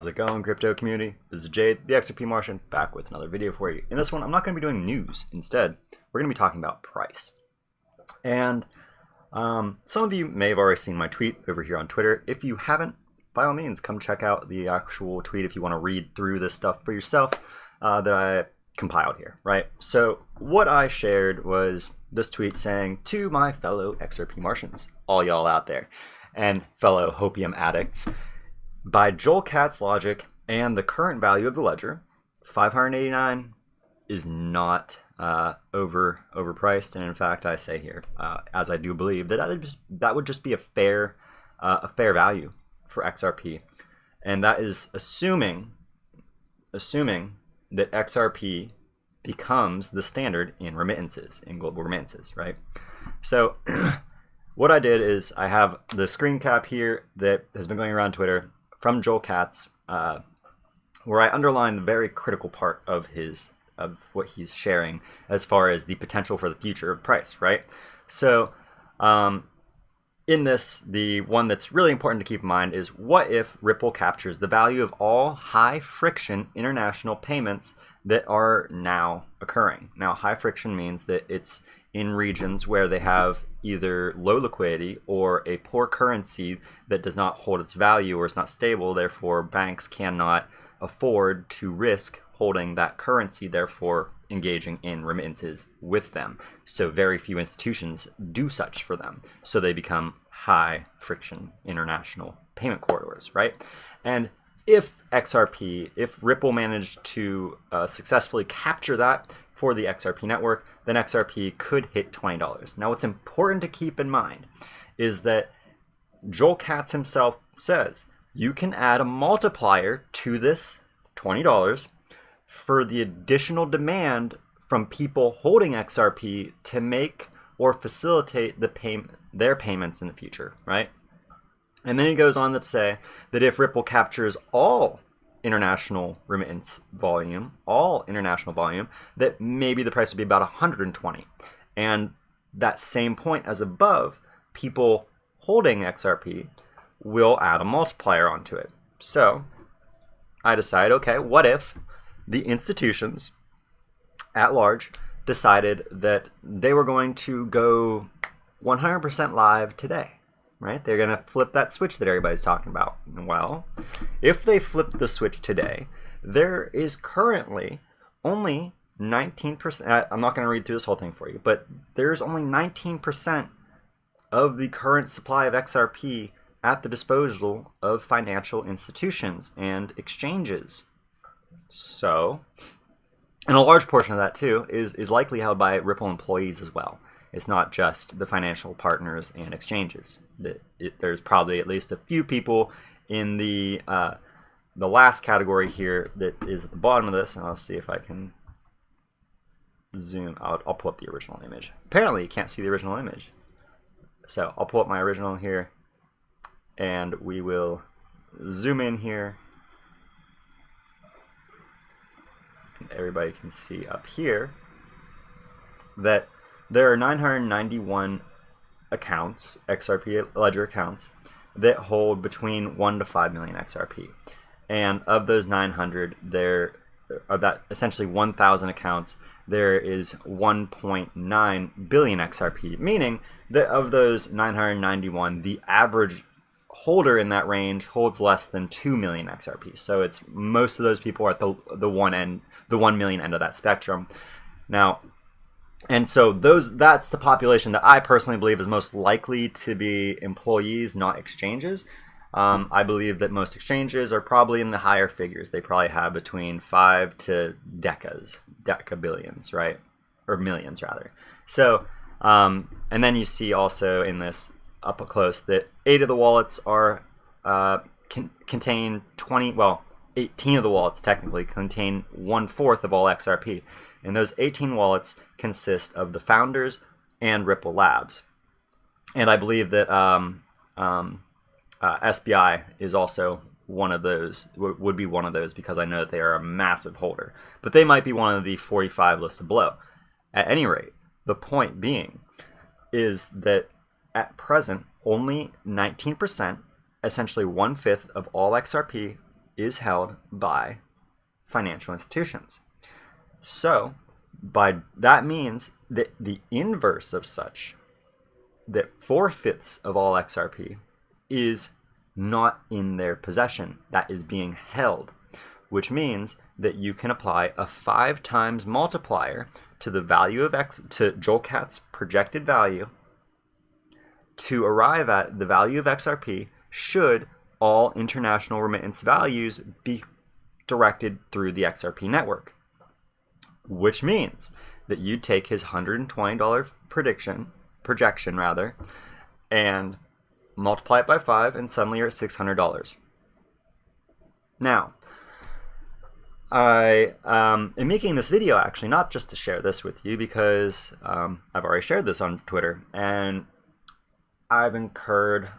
How's it going, crypto community? This is Jade, the XRP Martian, back with another video for you. In this one, I'm not going to be doing news. Instead, we're going to be talking about price. And some of you may have already seen my tweet over here on Twitter. If you haven't, by all means, come check out the actual tweet if you want to read through this stuff for yourself that I compiled here, right? So what I shared was this tweet saying, to my fellow XRP Martians, all y'all out there, and fellow hopium addicts, by Joel Katz's logic and the current value of the ledger, 589 is not overpriced, and in fact, I say here, as I do believe that would just be a fair value for XRP, and that is assuming that XRP becomes the standard in remittances, in global remittances, right? So what I did is I have the screen cap here that has been going around Twitter from Joel Katz, where I underline the very critical part of what he's sharing as far as the potential for the future of price, right? So in this, the one that's really important to keep in mind is, what if Ripple captures the value of all high friction international payments that are now occurring? Now, high friction means that it's in regions where they have either low liquidity or a poor currency that does not hold its value or is not stable. Therefore, banks cannot afford to risk holding that currency, therefore engaging in remittances with them. So very few institutions do such for them. So they become high friction international payment corridors, right? And if Ripple managed to successfully capture that for the XRP network, then XRP could hit $20. Now, what's important to keep in mind is that Joel Katz himself says you can add a multiplier to this $20 for the additional demand from people holding XRP to make or facilitate their payments in the future, right? And then he goes on to say that if Ripple captures all international volume, that maybe the price would be about 120. And that same point as above, people holding XRP will add a multiplier onto it. So I decide, okay, what if the institutions at large decided that they were going to go 100% live today? Right? They're going to flip that switch that everybody's talking about. Well, if they flip the switch today, there is currently only 19%. I'm not going to read through this whole thing for you, but there's only 19% of the current supply of XRP at the disposal of financial institutions and exchanges. So, and a large portion of that too is likely held by Ripple employees as well. It's not just the financial partners and exchanges. There's probably at least a few people in the last category here that is at the bottom of this, and I'll see if I can zoom out. I'll pull up the original image. Apparently you can't see the original image. So I'll pull up my original here, and we will zoom in here. And everybody can see up here that there are 991 accounts, XRP ledger accounts, that hold between 1 to 5 million XRP. And of those 900, of that essentially 1,000 accounts, there is 1.9 billion XRP, meaning that of those 991, the average holder in that range holds less than 2 million XRP. So it's most of those people are at the 1 million end of that spectrum. Now, and so that's the population that I personally believe is most likely to be employees, not exchanges. I believe that most exchanges are probably in the higher figures. They probably have between 5 to decabillions, right? Or millions, rather. So, and then you see also in this up close that 8 of the wallets are contain 18 of the wallets technically contain 1/4 of all XRP. And those 18 wallets consist of the founders and Ripple Labs. And I believe that SBI is also one of those, would be one of those, because I know that they are a massive holder. But they might be one of the 45 listed below. At any rate, the point being is that at present, only 19%, essentially 1/5 of all XRP, is held by financial institutions. So that means that the inverse of such, that 4/5 of all XRP is not in their possession, that is being held, which means that you can apply a 5 times multiplier to the value of to JOLCAT's projected value to arrive at the value of XRP should all international remittance values be directed through the XRP network. Which means that you take his $120 projection, and multiply it by 5, and suddenly you're at $600. Now, I am making this video actually not just to share this with you, because I've already shared this on Twitter, and I've incurred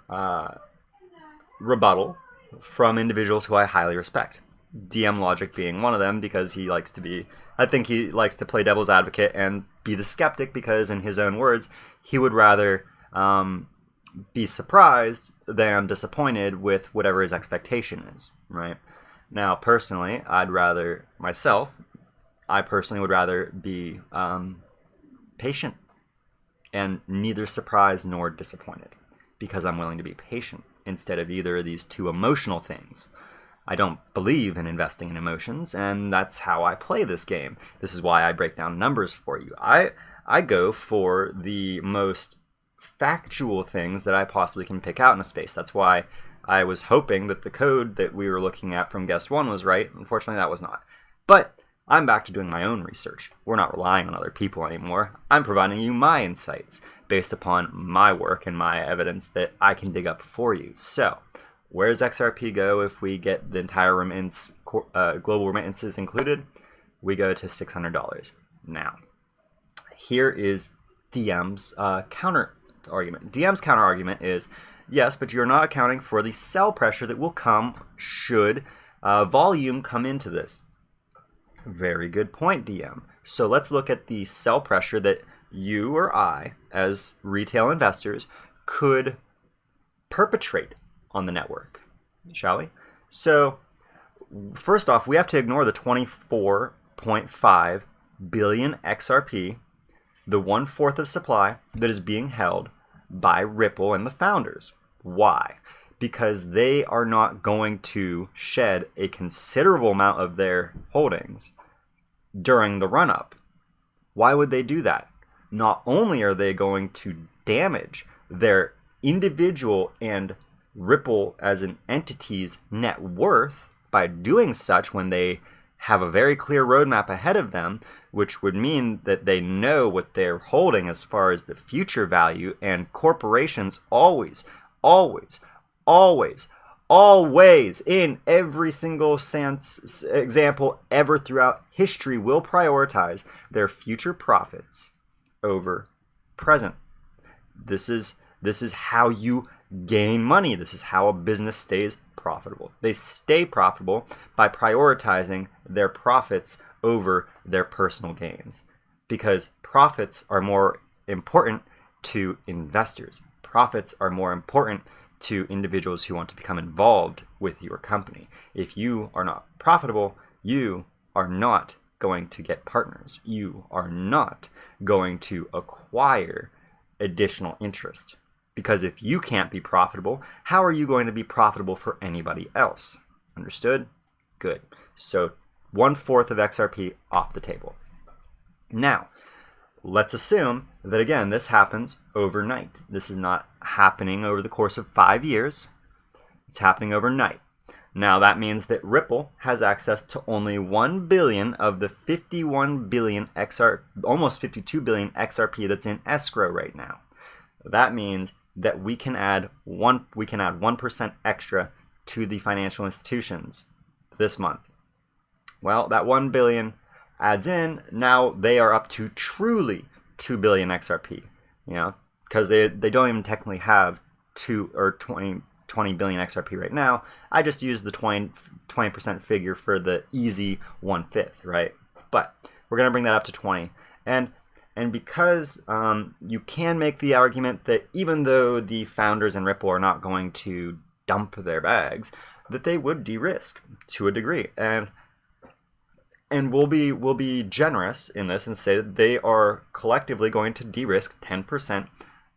rebuttal from individuals who I highly respect. DM Logic being one of them, because I think he likes to play devil's advocate and be the skeptic, because in his own words, he would rather be surprised than disappointed with whatever his expectation is, right? Now, personally, I personally would rather be patient and neither surprised nor disappointed, because I'm willing to be patient instead of either of these two emotional things. I don't believe in investing in emotions, and that's how I play this game. This is why I break down numbers for you. I go for the most factual things that I possibly can pick out in a space. That's why I was hoping that the code that we were looking at from guest 1 was right. Unfortunately, that was not. But I'm back to doing my own research. We're not relying on other people anymore. I'm providing you my insights based upon my work and my evidence that I can dig up for you. So, where does XRP go if we get the entire remittance, global remittances included? We go to $600. Now, here is DM's counter argument. DM's counter argument is, yes, but you're not accounting for the sell pressure that will come should volume come into this. Very good point, DM. So let's look at the sell pressure that you or I, as retail investors, could perpetrate on the network, shall we? So first off, we have to ignore the 24.5 billion XRP, the 1/4 of supply that is being held by Ripple and the founders. Why? Because they are not going to shed a considerable amount of their holdings during the run-up. Why would they do that? Not only are they going to damage their individual and Ripple as an entity's net worth by doing such when they have a very clear roadmap ahead of them, which would mean that they know what they're holding as far as the future value, and corporations always in every single example ever throughout history will prioritize their future profits over present. This is how you gain money. This is how a business stays profitable. They stay profitable by prioritizing their profits over their personal gains, because profits are more important to investors. Profits are more important to individuals who want to become involved with your company. If you are not profitable, you are not going to get partners. You are not going to acquire additional interest. Because if you can't be profitable, how are you going to be profitable for anybody else? Understood? Good. So 1/4 of XRP off the table. Now, let's assume that, again, this happens overnight. This is not happening over the course of 5 years. It's happening overnight. Now, that means that Ripple has access to only 1 billion of the 51 billion almost 52 billion XRP that's in escrow right now. That means that we can add 1% extra to the financial institutions this month. Well, that 1 billion adds in. Now they are up to truly 2 billion XRP, because they don't even technically have 20 billion XRP right now. I just used the 20% figure for the easy 1/5, right? But we're going to bring that up to 20. And because you can make the argument that even though the founders in Ripple are not going to dump their bags, that they would de-risk to a degree, and we'll be generous in this and say that they are collectively going to de-risk 10%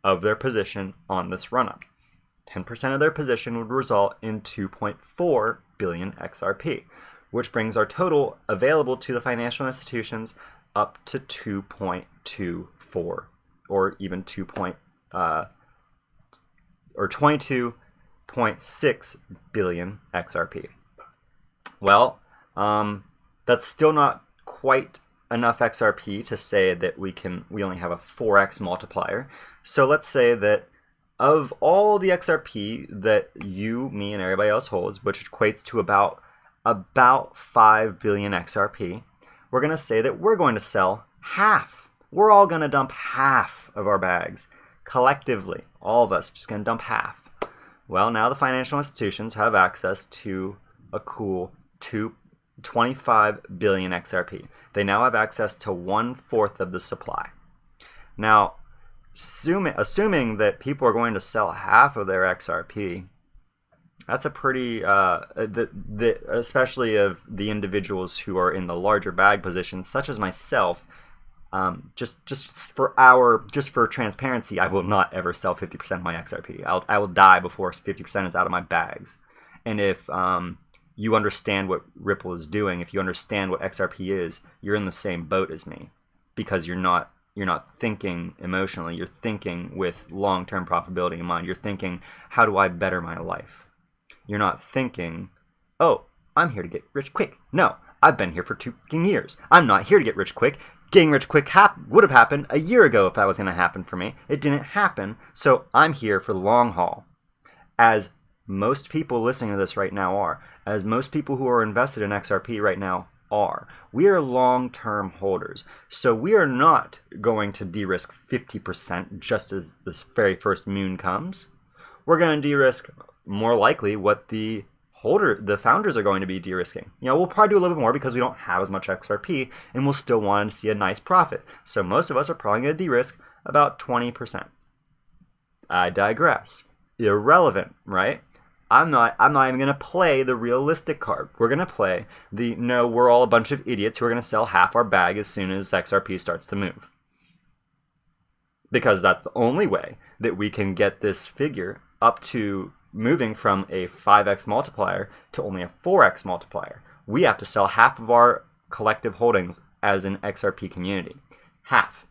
of their position on this run-up. 10% of their position would result in 2.4 billion XRP, which brings our total available to the financial institutions up to 2.24 or even 22.6 billion XRP. Well, that's still not quite enough XRP to say that we only have a 4x multiplier. So let's say that of all the XRP that you, me, and everybody else holds, which equates to about 5 billion XRP, we're going to say that we're going to sell half. We're all going to dump half of our bags. Collectively, all of us just going to dump half. Well, now the financial institutions have access to a cool 25 billion XRP. They now have access to 1/4 of the supply. Now, assuming that people are going to sell half of their XRP, that's a pretty, especially of the individuals who are in the larger bag positions, such as myself. Just for transparency, I will not ever sell 50% of my XRP. I will die before 50% is out of my bags. And if you understand what Ripple is doing, if you understand what XRP is, you're in the same boat as me, because you're not thinking emotionally. You're thinking with long-term profitability in mind. You're thinking, how do I better my life? You're not thinking, oh, I'm here to get rich quick. No, I've been here for 2 years. I'm not here to get rich quick. Getting rich quick would have happened a year ago if that was going to happen for me. It didn't happen, so I'm here for the long haul. As most people listening to this right now are, as most people who are invested in XRP right now are. We are long-term holders, so we are not going to de-risk 50% just as this very first moon comes. We're going to de-risk more likely what the founders are going to be de-risking. We'll probably do a little bit more because we don't have as much XRP, and we'll still want to see a nice profit. So most of us are probably going to de-risk about 20%. I digress. Irrelevant, right? I'm not even going to play the realistic card. We're going to play no, we're all a bunch of idiots who are going to sell half our bag as soon as XRP starts to move. Because that's the only way that we can get this figure up to moving from a 5x multiplier to only a 4x multiplier. We have to sell half of our collective holdings as an XRP community. Half.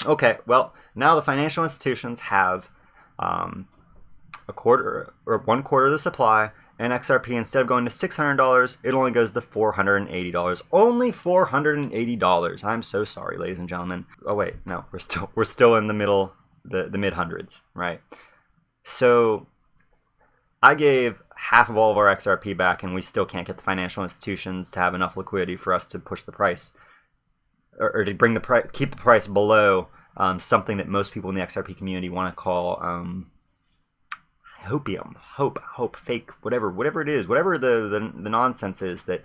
Okay, well, now the financial institutions have a quarter or 1/4 of the supply, and XRP, instead of going to $600, it only goes to $480. Only $480. I'm so sorry, ladies and gentlemen. Oh wait, no, we're still in the middle, the mid hundreds, right? So I gave half of all of our XRP back, and we still can't get the financial institutions to have enough liquidity for us to push the price, or to bring the price, keep the price below something that most people in the XRP community want to call hope, fake, whatever it is, whatever the nonsense is that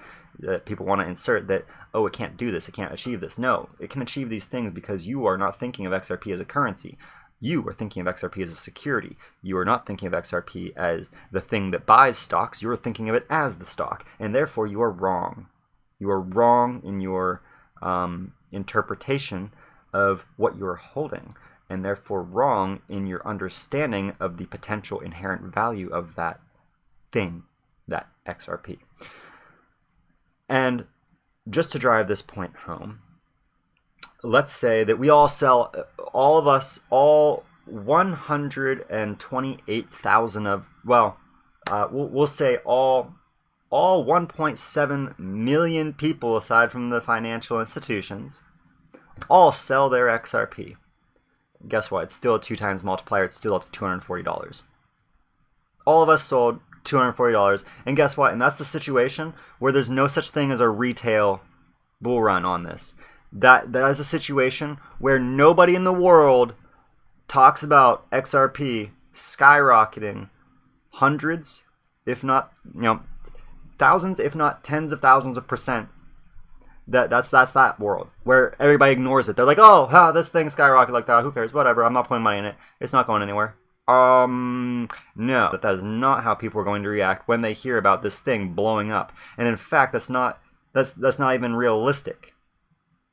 people want to insert, that, oh, it can't do this, it can't achieve this. No, it can achieve these things because you are not thinking of XRP as a currency. You are thinking of XRP as a security. You are not thinking of XRP as the thing that buys stocks. You are thinking of it as the stock, and therefore you are wrong. You are wrong in your interpretation of what you are holding, and therefore wrong in your understanding of the potential inherent value of that thing, that XRP. And just to drive this point home, let's say that we all sell, all of us, all 128,000 of, we'll say all 1.7 million people, aside from the financial institutions, all sell their XRP. Guess what? It's still a 2 times multiplier. It's still up to $240. All of us sold $240, and guess what? And that's the situation where there's no such thing as a retail bull run on this. That is a situation where nobody in the world talks about XRP skyrocketing hundreds, if not thousands, if not tens of thousands of percent. That's that world where everybody ignores it. They're like, oh, this thing skyrocketed like that. Who cares? Whatever. I'm not putting money in it. It's not going anywhere. No, that is not how people are going to react when they hear about this thing blowing up. And in fact, that's not even realistic,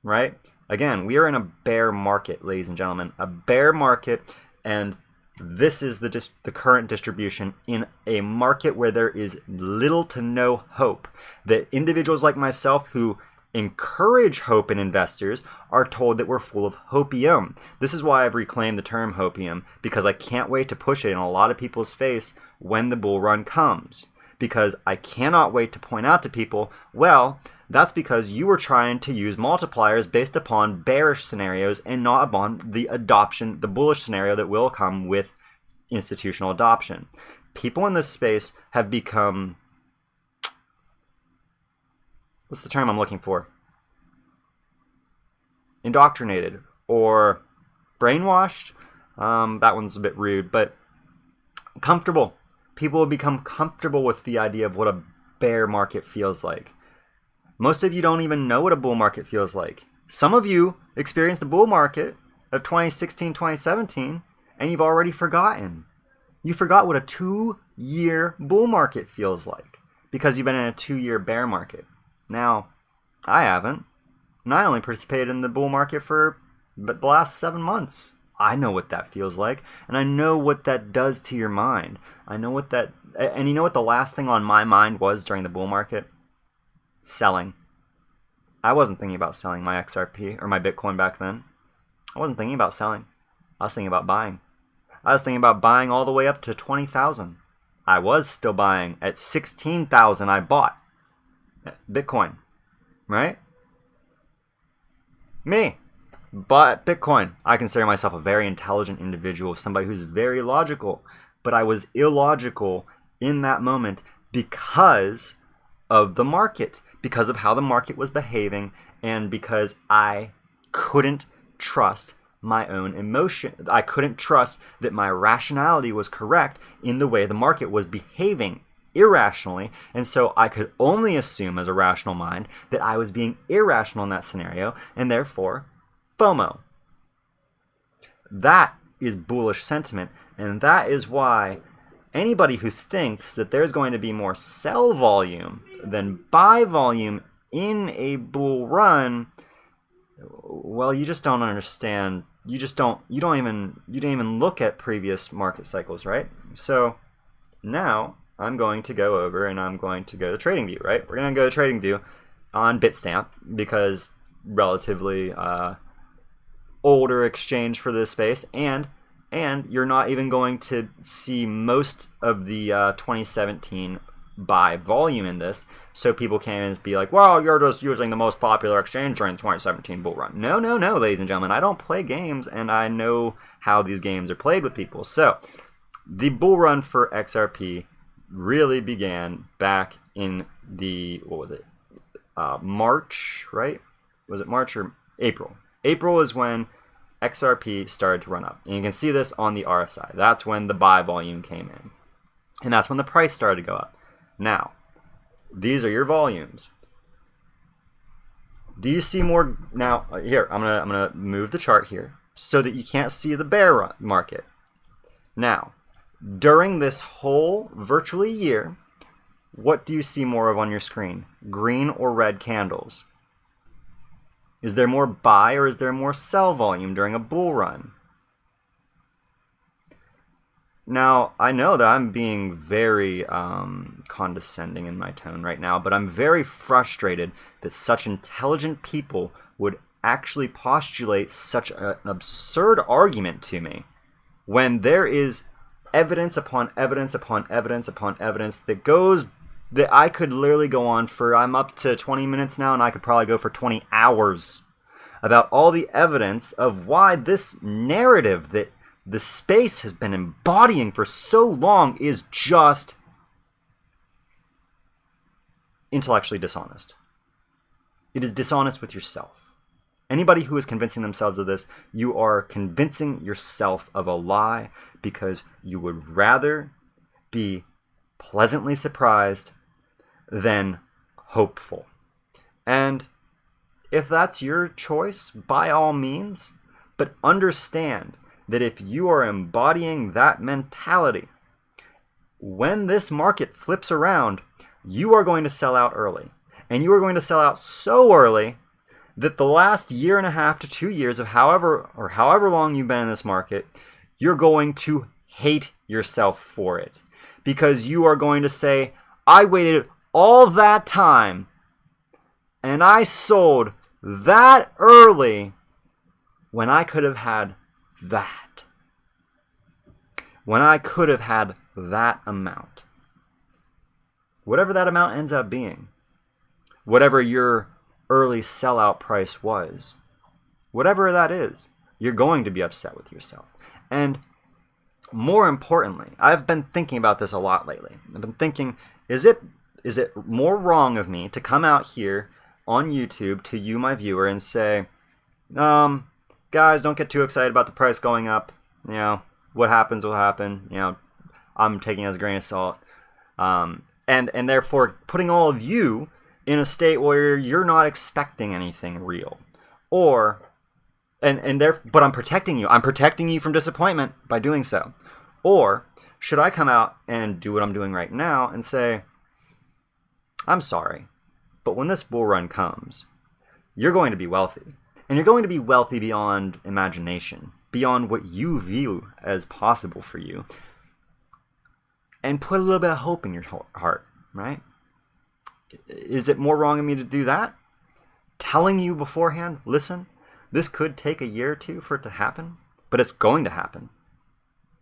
right? Again, we are in a bear market, ladies and gentlemen, a bear market, and this is the current distribution in a market where there is little to no hope. That individuals like myself who encourage hope in investors are told that we're full of hopium. This is why I've reclaimed the term hopium, because I can't wait to push it in a lot of people's face when the bull run comes. Because I cannot wait to point out to people, well, that's because you were trying to use multipliers based upon bearish scenarios and not upon the bullish scenario that will come with institutional adoption. People in this space have become, what's the term I'm looking for? Indoctrinated or brainwashed. That one's a bit rude, but comfortable. People have become comfortable with the idea of what a bear market feels like. Most of you don't even know what a bull market feels like. Some of you experienced the bull market of 2016, 2017, and you've already forgotten. You forgot what a 2-year bull market feels like because you've been in a 2-year bear market. Now, I haven't. And I only participated in the bull market for the last 7 months. I know what that feels like, and I know what that does to your mind. I know what that, and you know what the last thing on my mind was during the bull market? Selling. I wasn't thinking about selling my XRP or my Bitcoin back then. I wasn't thinking about selling. I was thinking about buying. I was thinking about buying all the way up to 20,000. I was still buying. At 16,000 I bought Bitcoin, right? Me. But Bitcoin. I consider myself a very intelligent individual, somebody who's very logical. But I was illogical in that moment because of the market, because of how the market was behaving, and because I couldn't trust my own emotion. I couldn't trust that my rationality was correct in the way the market was behaving irrationally, and so I could only assume as a rational mind that I was being irrational in that scenario, and therefore FOMO. That is bullish sentiment, and that is why anybody who thinks that there's going to be more sell volume than buy volume in a bull run, well, you just don't understand. You don't even look at previous market cycles, right? So now I'm going to go over and I'm going to go to TradingView, right? We're going to go to TradingView on Bitstamp because relatively older exchange for this space, and you're not even going to see most of the 2017 buy volume in this, so people can't be like, well, you're just using the most popular exchange during the 2017 bull run. No, ladies and gentlemen, I don't play games, and I know how these games are played with people. So the bull run for XRP really began back in the, what was it, March, right? Was it March or April? April is when XRP started to run up. And you can see this on the RSI. That's when the buy volume came in. And that's when the price started to go up. Now, these are your volumes. Do you see more? Now, here, I'm gonna move the chart here so that you can't see the bear market. Now, during this whole virtually year, what do you see more of on your screen? Green or red candles? Is there more buy or is there more sell volume during a bull run? Now, I know that I'm being very condescending in my tone right now, but I'm very frustrated that such intelligent people would actually postulate such an absurd argument to me when there is evidence upon evidence upon evidence upon evidence that I could literally go on for, I'm up to 20 minutes now, and I could probably go for 20 hours about all the evidence of why this narrative that the space has been embodying for so long is just intellectually dishonest. It is dishonest with yourself. Anybody who is convincing themselves of this, you are convincing yourself of a lie because you would rather be pleasantly surprised than hopeful. And if that's your choice, by all means, but understand that if you are embodying that mentality, when this market flips around, you are going to sell out early. And you are going to sell out so early that the last year and a half to 2 years of however long you've been in this market, you're going to hate yourself for it. Because you are going to say, I waited all that time and I sold that early when I could have had that. When I could have had that amount. Whatever that amount ends up being. Whatever your early sellout price was. Whatever that is, you're going to be upset with yourself. And more importantly, I've been thinking about this a lot lately. I've been thinking, is it more wrong of me to come out here on YouTube to you, my viewer, and say, guys, don't get too excited about the price going up. You know, what happens will happen. You know, I'm taking it as a grain of salt. And therefore putting all of you in a state where you're not expecting anything real. But I'm protecting you. I'm protecting you from disappointment by doing so. Or should I come out and do what I'm doing right now and say, I'm sorry, but when this bull run comes, you're going to be wealthy. And you're going to be wealthy beyond imagination, beyond what you view as possible for you. And put a little bit of hope in your heart, right? Is it more wrong of me to do that? Telling you beforehand, listen, this could take a year or two for it to happen, but it's going to happen,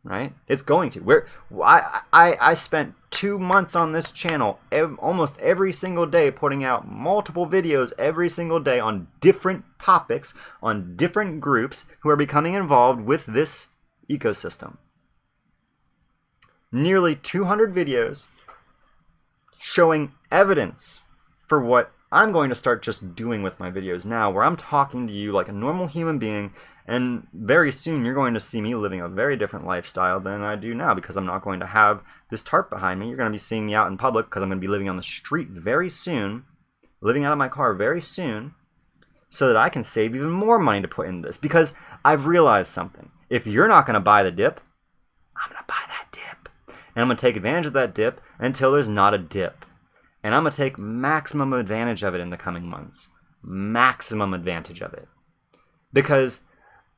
right? It's going to. I spent 2 months on this channel almost every single day, putting out multiple videos every single day on different topics, on different groups who are becoming involved with this ecosystem. Nearly 200 videos showing evidence for what I'm going to start just doing with my videos now, where I'm talking to you like a normal human being, and very soon you're going to see me living a very different lifestyle than I do now, because I'm not going to have this tarp behind me. You're going to be seeing me out in public because I'm going to be living on the street very soon, living out of my car very soon, so that I can save even more money to put in this, because I've realized something. If you're not going to buy the dip, I'm going to buy that dip. And I'm going to take advantage of that dip until there's not a dip. And I'm going to take maximum advantage of it in the coming months. Maximum advantage of it. Because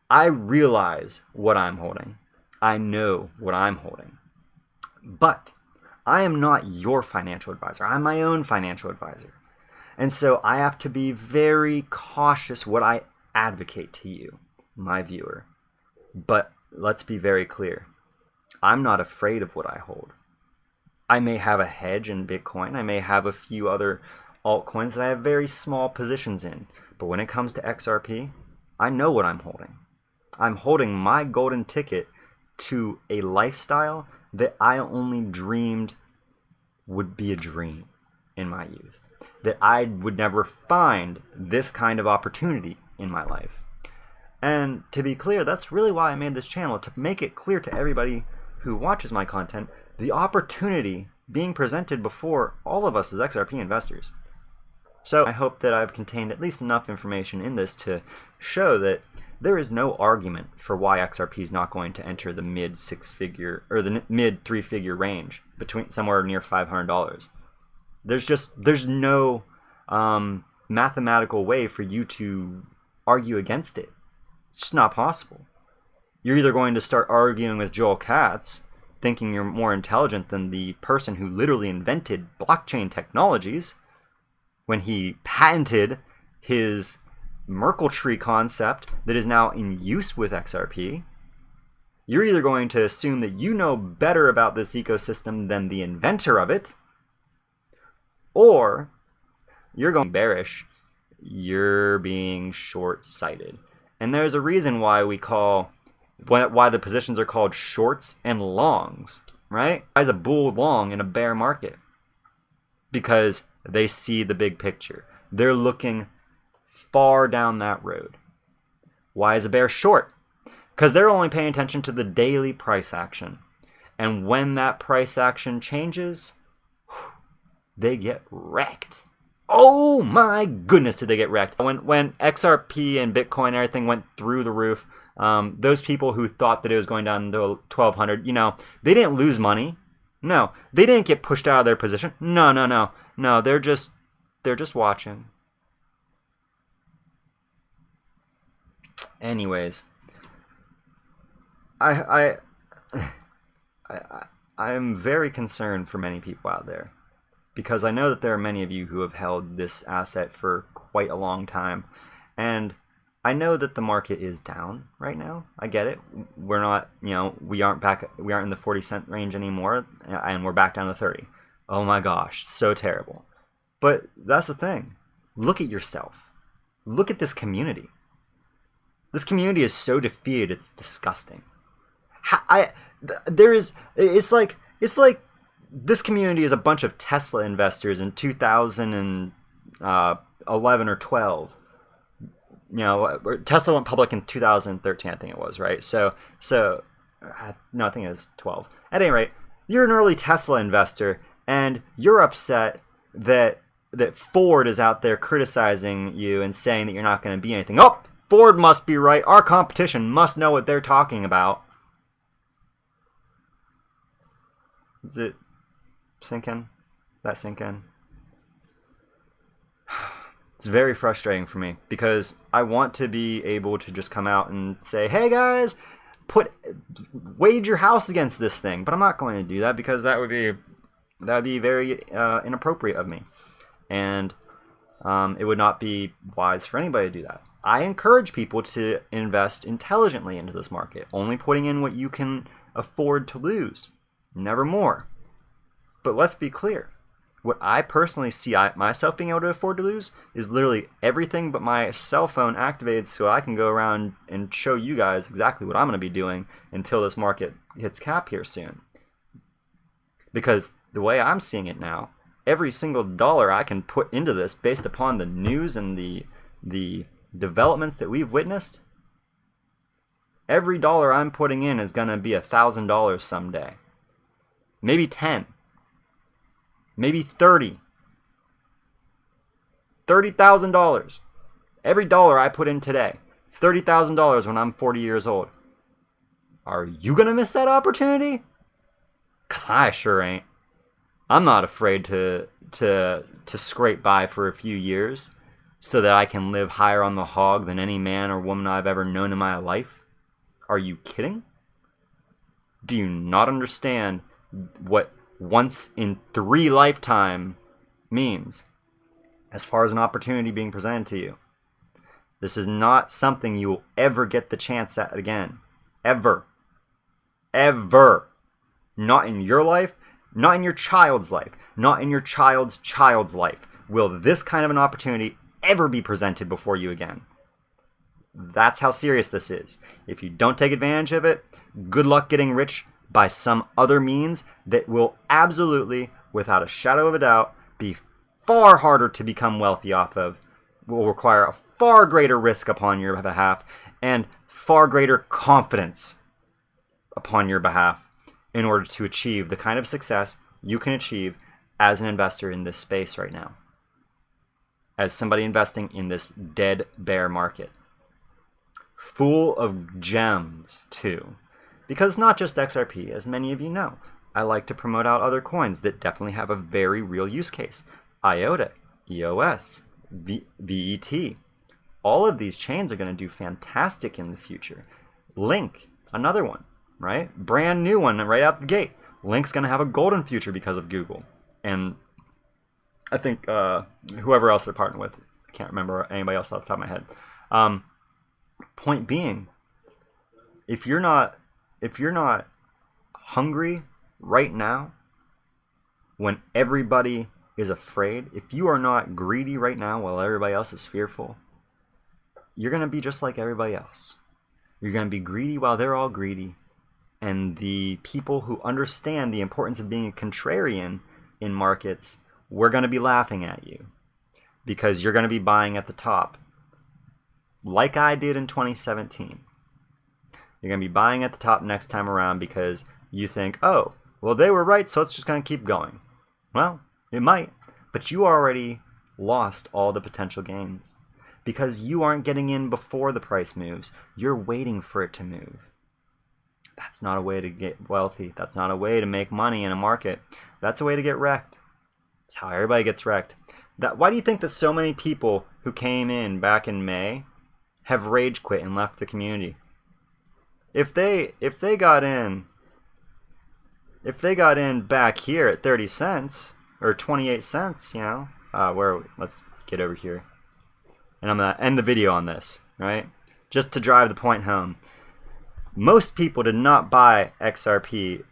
I realize what I'm holding. I know what I'm holding. But I am not your financial advisor. I'm my own financial advisor. And so I have to be very cautious what I advocate to you, my viewer. But let's be very clear. I'm not afraid of what I hold. I may have a hedge in Bitcoin. I may have a few other altcoins that I have very small positions in. But when it comes to XRP, I know what I'm holding. I'm holding my golden ticket to a lifestyle that I only dreamed would be a dream in my youth. That I would never find this kind of opportunity in my life. And to be clear, that's really why I made this channel, to make it clear to everybody who watches my content, the opportunity being presented before all of us as XRP investors. So I hope that I've contained at least enough information in this to show that there is no argument for why XRP is not going to enter the mid 6-figure or the mid 3-figure range, between somewhere near $500. There's no mathematical way for you to argue against it. It's just not possible. You're either going to start arguing with Joel Katz, thinking you're more intelligent than the person who literally invented blockchain technologies when he patented his Merkle tree concept that is now in use with XRP. You're either going to assume that you know better about this ecosystem than the inventor of it, or you're going bearish. You're being short-sighted. And there's a reason why why the positions are called shorts and longs, right? Why is a bull long in a bear market? Because they see the big picture. They're looking far down that road. Why is a bear short? Because they're only paying attention to the daily price action. And when that price action changes, they get wrecked. Oh my goodness, did they get wrecked. When XRP and Bitcoin and everything went through the roof Those people who thought that it was going down to 1,200, they didn't lose money. No, they didn't get pushed out of their position. No. They're just watching. Anyways, I am very concerned for many people out there, because I know that there are many of you who have held this asset for quite a long time, and I know that the market is down right now. I get it. We're not, we aren't in the 40-cent range anymore, and we're back down to 30. Oh my gosh, so terrible. But that's the thing. Look at yourself. Look at this community. This community is so defeated, it's disgusting. It's like this community is a bunch of Tesla investors in 2011 or 12. Tesla went public in 2013, I think it was, right? So no, I think it was 12. At any rate, you're an early Tesla investor, and you're upset that Ford is out there criticizing you and saying that you're not going to be anything. Oh, Ford must be right. Our competition must know what they're talking about. Is it sinking? That sink in? It's very frustrating for me, because I want to be able to just come out and say, hey guys, wage your house against this thing. But I'm not going to do that, because that would be very inappropriate of me. And it would not be wise for anybody to do that. I encourage people to invest intelligently into this market, only putting in what you can afford to lose, never more. But let's be clear. What I personally see myself being able to afford to lose is literally everything but my cell phone activated, so I can go around and show you guys exactly what I'm going to be doing until this market hits cap here soon. Because the way I'm seeing it now, every single dollar I can put into this based upon the news and the developments that we've witnessed, every dollar I'm putting in is going to be $1,000 someday. Maybe 10. Maybe 30. $30,000. Every dollar I put in today. $30,000 when I'm 40 years old. Are you going to miss that opportunity? Because I sure ain't. I'm not afraid to scrape by for a few years so that I can live higher on the hog than any man or woman I've ever known in my life. Are you kidding? Do you not understand what once in 3 lifetime means as far as an opportunity being presented to you? This is not something you will ever get the chance at again. Ever. Ever. Not in your life, not in your child's life, not in your child's child's life will this kind of an opportunity ever be presented before you again. That's how serious this is. If you don't take advantage of it, good luck getting rich by some other means that will absolutely, without a shadow of a doubt, be far harder to become wealthy off of, will require a far greater risk upon your behalf, and far greater confidence upon your behalf in order to achieve the kind of success you can achieve as an investor in this space right now. As somebody investing in this dead bear market. Full of gems, too. Because it's not just XRP, as many of you know. I like to promote out other coins that definitely have a very real use case. IOTA, EOS, VET. All of these chains are going to do fantastic in the future. Link, another one, right? Brand new one right out the gate. Link's going to have a golden future because of Google. And I think whoever else they're partnering with, I can't remember anybody else off the top of my head. Point being, if you're not hungry right now, when everybody is afraid, if you are not greedy right now while everybody else is fearful, you're going to be just like everybody else. You're going to be greedy while they're all greedy. And the people who understand the importance of being a contrarian in markets, we're going to be laughing at you because you're going to be buying at the top. Like I did in 2017. You're going to be buying at the top next time around because you think, oh, well, they were right, so it's just going to keep going. Well, it might, but you already lost all the potential gains because you aren't getting in before the price moves. You're waiting for it to move. That's not a way to get wealthy. That's not a way to make money in a market. That's a way to get wrecked. It's how everybody gets wrecked. Why do you think that so many people who came in back in May have rage quit and left the community? If they got in back here at 30 cents or 28 cents, you know, let's get over here. And I'm going to end the video on this, right? Just to drive the point home. Most people did not buy XRP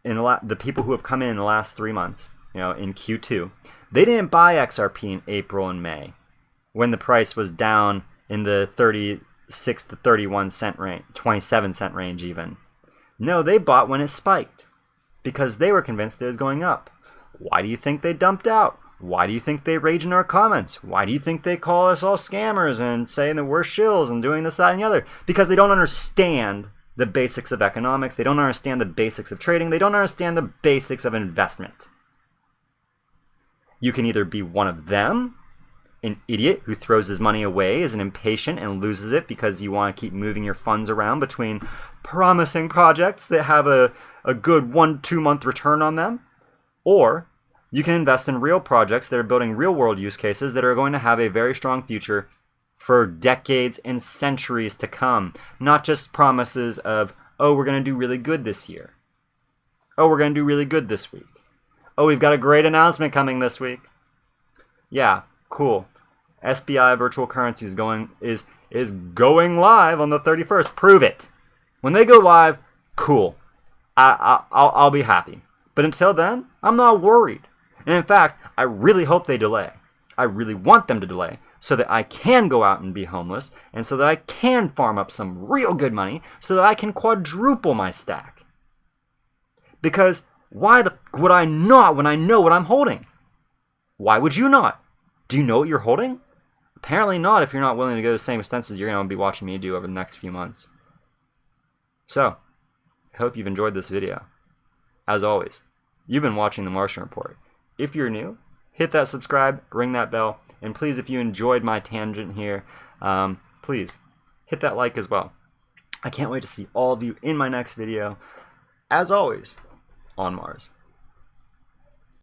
the people who have come in the last 3 months, you know, in Q2. They didn't buy XRP in April and May when the price was down in the 36 to 31 cent range, 27 cent range even. No, they bought when it spiked because they were convinced it was going up. Why do you think they dumped out? Why do you think they rage in our comments? Why do you think they call us all scammers and saying that we're shills and doing this, that, and the other? Because they don't understand the basics of economics. They don't understand the basics of trading. They don't understand the basics of investment. You can either be one of them, an idiot who throws his money away, is an impatient and loses it because you want to keep moving your funds around between promising projects that have a good 1-2 month return on them. Or you can invest in real projects that are building real world use cases that are going to have a very strong future for decades and centuries to come. Not just promises of, oh, we're going to do really good this year. Oh, we're going to do really good this week. Oh, we've got a great announcement coming this week. Yeah, cool. SBI virtual currency is going live on the 31st. Prove it. When they go live, cool. I'll be happy. But until then, I'm not worried. And in fact, I really hope they delay. I really want them to delay so that I can go out and be homeless and so that I can farm up some real good money so that I can quadruple my stack. Because why would I not when I know what I'm holding? Why would you not? Do you know what you're holding? Apparently not if you're not willing to go to the same expenses you're going to be watching me do over the next few months. So, I hope you've enjoyed this video. As always, you've been watching The Martian Report. If you're new, hit that subscribe, ring that bell, and please, if you enjoyed my tangent here, please hit that like as well. I can't wait to see all of you in my next video. As always, on Mars.